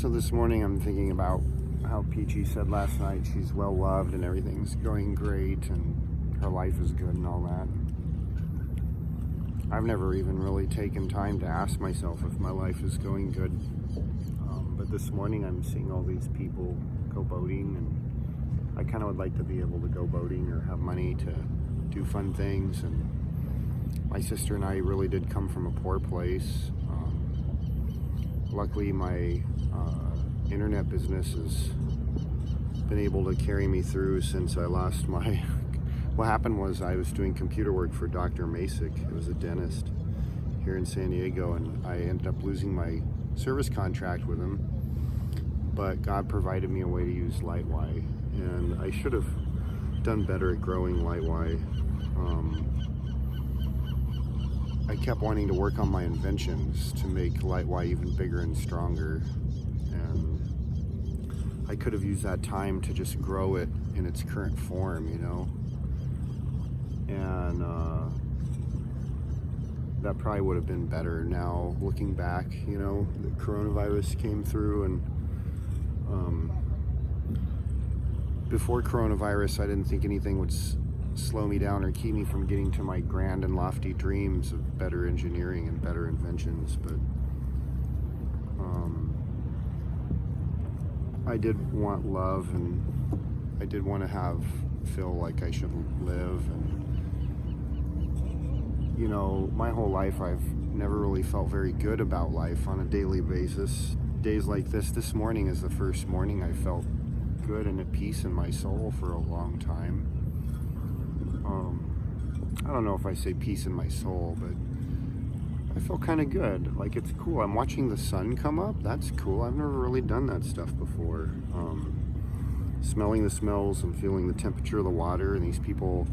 So this morning I'm thinking about how Peachy said last night she's well loved and everything's going great and her life is good and all that. I've never even really taken time to ask myself if my life is going good. But this morning I'm seeing all these people go boating, and I kind of would like to be able to go boating or have money to do fun things. And my sister and I really did come from a poor place. Luckily, my internet business has been able to carry me through since I lost my... What happened was I was doing computer work for Dr. Masick. It was a dentist here in San Diego, and I ended up losing my service contract with him. But God provided me a way to use Lightwire, and I should have done better at growing Lightwire. I kept wanting to work on my inventions to make Lightwire even bigger and stronger, and I could have used that time to just grow it in its current form, you know. And that probably would have been better. Now, looking back, you know, the coronavirus came through, and before coronavirus, I didn't think anything would slow me down or keep me from getting to my grand and lofty dreams of better engineering and better inventions. But I did want love, and I did want to feel like I should live. And you know, my whole life I've never really felt very good about life on a daily basis. Days like this morning is the first morning I felt good and at peace in my soul for a long time. I don't know if I say peace in my soul, but I feel kind of good. Like, it's cool. I'm watching the sun come up. That's cool. I've never really done that stuff before. Smelling the smells and feeling the temperature of the water, and these people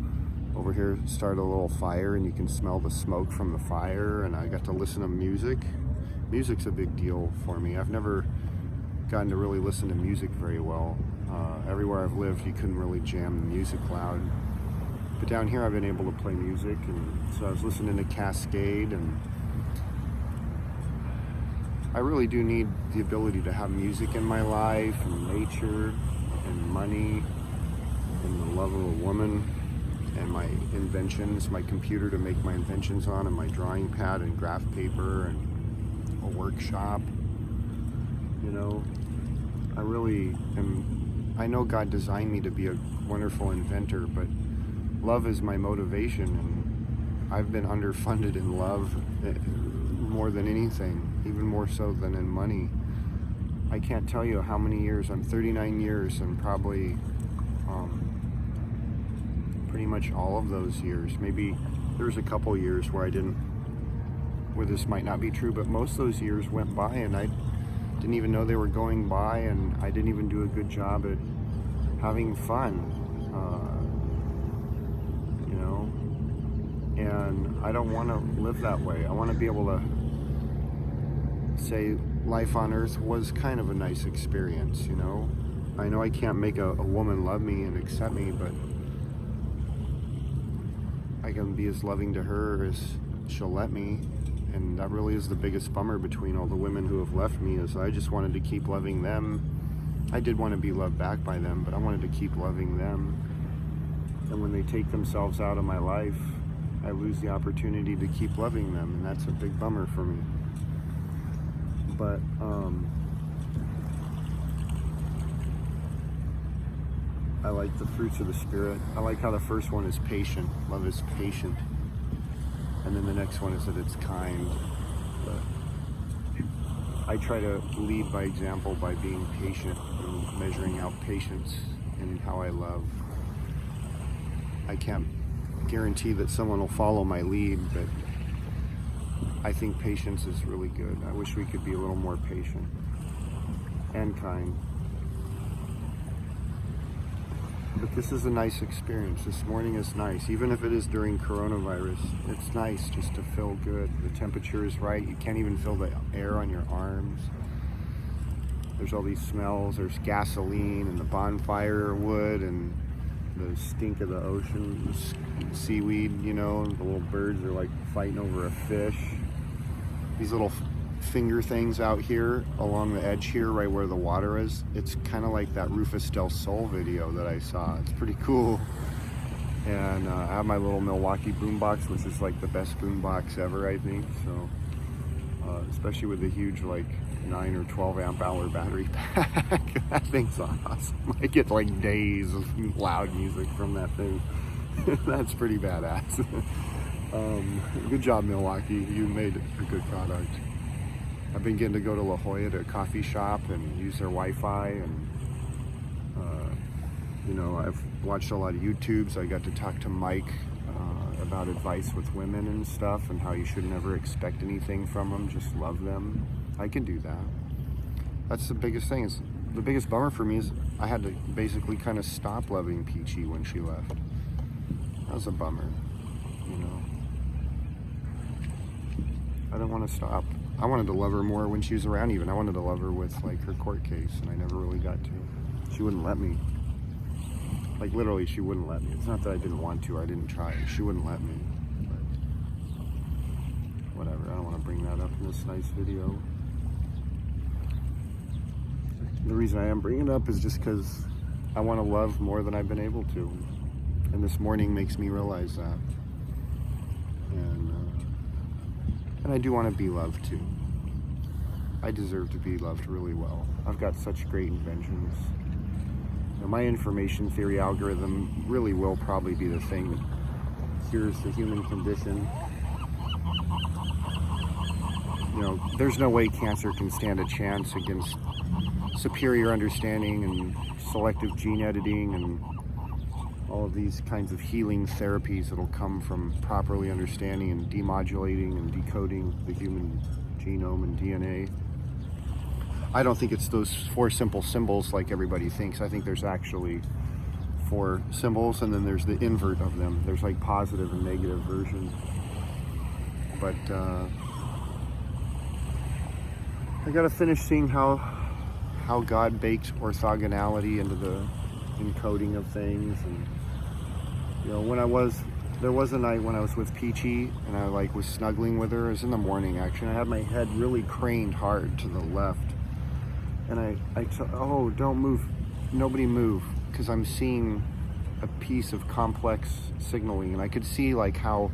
over here start a little fire and you can smell the smoke from the fire, and I got to listen to music. Music's a big deal for me. I've never gotten to really listen to music very well. Everywhere I've lived, you couldn't really jam the music loud. But down here I've been able to play music, and so I was listening to Cascade, and I really do need the ability to have music in my life, and nature, and money, and the love of a woman, and my inventions, my computer to make my inventions on, and my drawing pad and graph paper, and a workshop. You know, I really am. I know God designed me to be a wonderful inventor, but love is my motivation, and I've been underfunded in love more than anything, even more so than in money. I can't tell you how many years. I'm 39 years, and probably pretty much all of those years. Maybe there's a couple years where where this might not be true, but most of those years went by and I didn't even know they were going by, and I didn't even do a good job at having fun, you know, and I don't want to live that way. I want to be able to say life on earth was kind of a nice experience, you know. I know I can't make a woman love me and accept me, but I can be as loving to her as she'll let me. And that really is the biggest bummer between all the women who have left me, is I just wanted to keep loving them. I did want to be loved back by them, but I wanted to keep loving them. And when they take themselves out of my life, I lose the opportunity to keep loving them, and that's a big bummer for me. But I like the fruits of the Spirit. I like how the first one is patient. Love is patient. And then the next one is that it's kind. But I try to lead by example by being patient and measuring out patience in how I love. I can't guarantee that someone will follow my lead, but I think patience is really good. I wish we could be a little more patient and kind. But this is a nice experience. This morning is nice. Even if it is during coronavirus, it's nice just to feel good. The temperature is right. You can't even feel the air on your arms. There's all these smells. There's gasoline and the bonfire wood and the stink of the ocean, the seaweed, you know, and the little birds are like fighting over a fish. These little finger things out here along the edge here, right where the water is. It's kind of like that Rufus Del Sol video that I saw. It's pretty cool. And I have my little Milwaukee boombox, which is like the best boombox ever, I think. So, especially with the huge like 9 or 12 amp hour battery pack. That thing's awesome. I get like days of loud music from that thing. That's pretty badass. Good job, Milwaukee. You made a good product. I've been getting to go to La Jolla to a coffee shop and use their Wi-Fi, and you know, I've watched a lot of YouTubes. I got to talk to Mike about advice with women and stuff, and how you should never expect anything from them, just love them. I can do that. That's the biggest thing. Is the biggest bummer for me is I had to basically kind of stop loving Peachy when she left. That was a bummer, you know. I didn't want to stop. I wanted to love her more when she was around even. I wanted to love her with like her court case, and I never really got to. She wouldn't let me. Like literally, she wouldn't let me. It's not that I didn't want to or I didn't try. She wouldn't let me. But whatever, I don't want to bring that up in this nice video. The reason I am bringing it up is just because I want to love more than I've been able to. And this morning makes me realize that. And I do want to be loved too. I deserve to be loved really well. I've got such great inventions. Now, my information theory algorithm really will probably be the thing that cures the human condition. You know, there's no way cancer can stand a chance against superior understanding and selective gene editing and all of these kinds of healing therapies that'll come from properly understanding and demodulating and decoding the human genome and DNA. I don't think it's those 4 simple symbols like everybody thinks. I think there's actually 4 symbols, and then there's the invert of them. There's like positive and negative versions. But I gotta finish seeing how God baked orthogonality into the encoding of things. And you know, there was a night when I was with Peachy and I like was snuggling with her. It was in the morning actually. I had my head really craned hard to the left. And oh, don't move, nobody move, because I'm seeing a piece of complex signaling, and I could see like how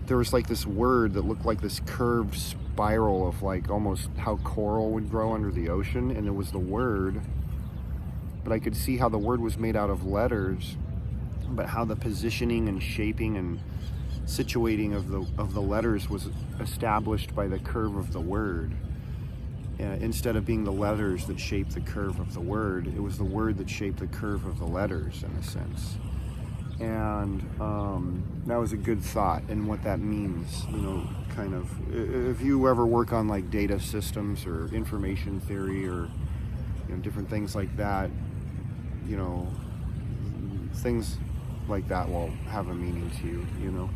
there was like this word that looked like this curved spiral of like almost how coral would grow under the ocean, and it was the word, but I could see how the word was made out of letters, but how the positioning and shaping and situating of the letters was established by the curve of the word. Instead of being the letters that shaped the curve of the word, it was the word that shaped the curve of the letters, in a sense. And that was a good thought, and what that means, you know, kind of. If you ever work on like data systems or information theory or you know different things like that, you know, things like that will have a meaning to you, you know.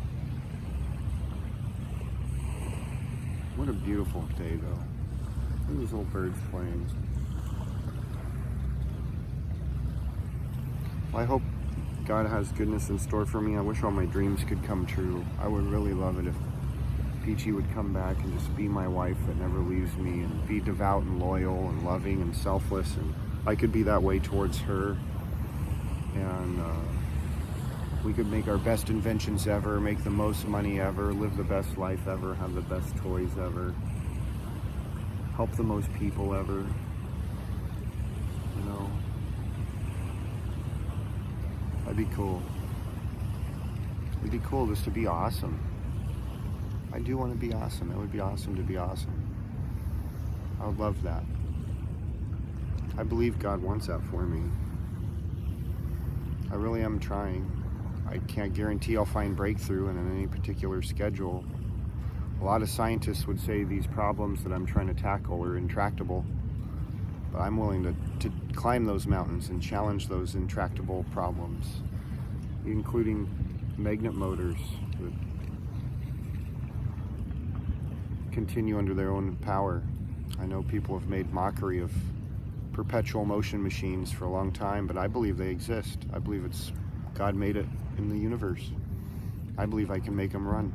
What a beautiful day, though. Look at these little birds playing. Well, I hope God has goodness in store for me. I wish all my dreams could come true. I would really love it if Peachy would come back and just be my wife that never leaves me, and be devout and loyal and loving and selfless, and I could be that way towards her. And we could make our best inventions ever, make the most money ever, live the best life ever, have the best toys ever, help the most people ever, you know. That'd be cool. It'd be cool just to be awesome. I do want to be awesome. It would be awesome to be awesome. I would love that. I believe God wants that for me. I really am trying. I can't guarantee I'll find breakthrough in any particular schedule. A lot of scientists would say these problems that I'm trying to tackle are intractable, but I'm willing to climb those mountains and challenge those intractable problems, including magnet motors that continue under their own power. I know people have made mockery of perpetual motion machines for a long time, but I believe they exist. I believe God made it in the universe. I believe I can make them run.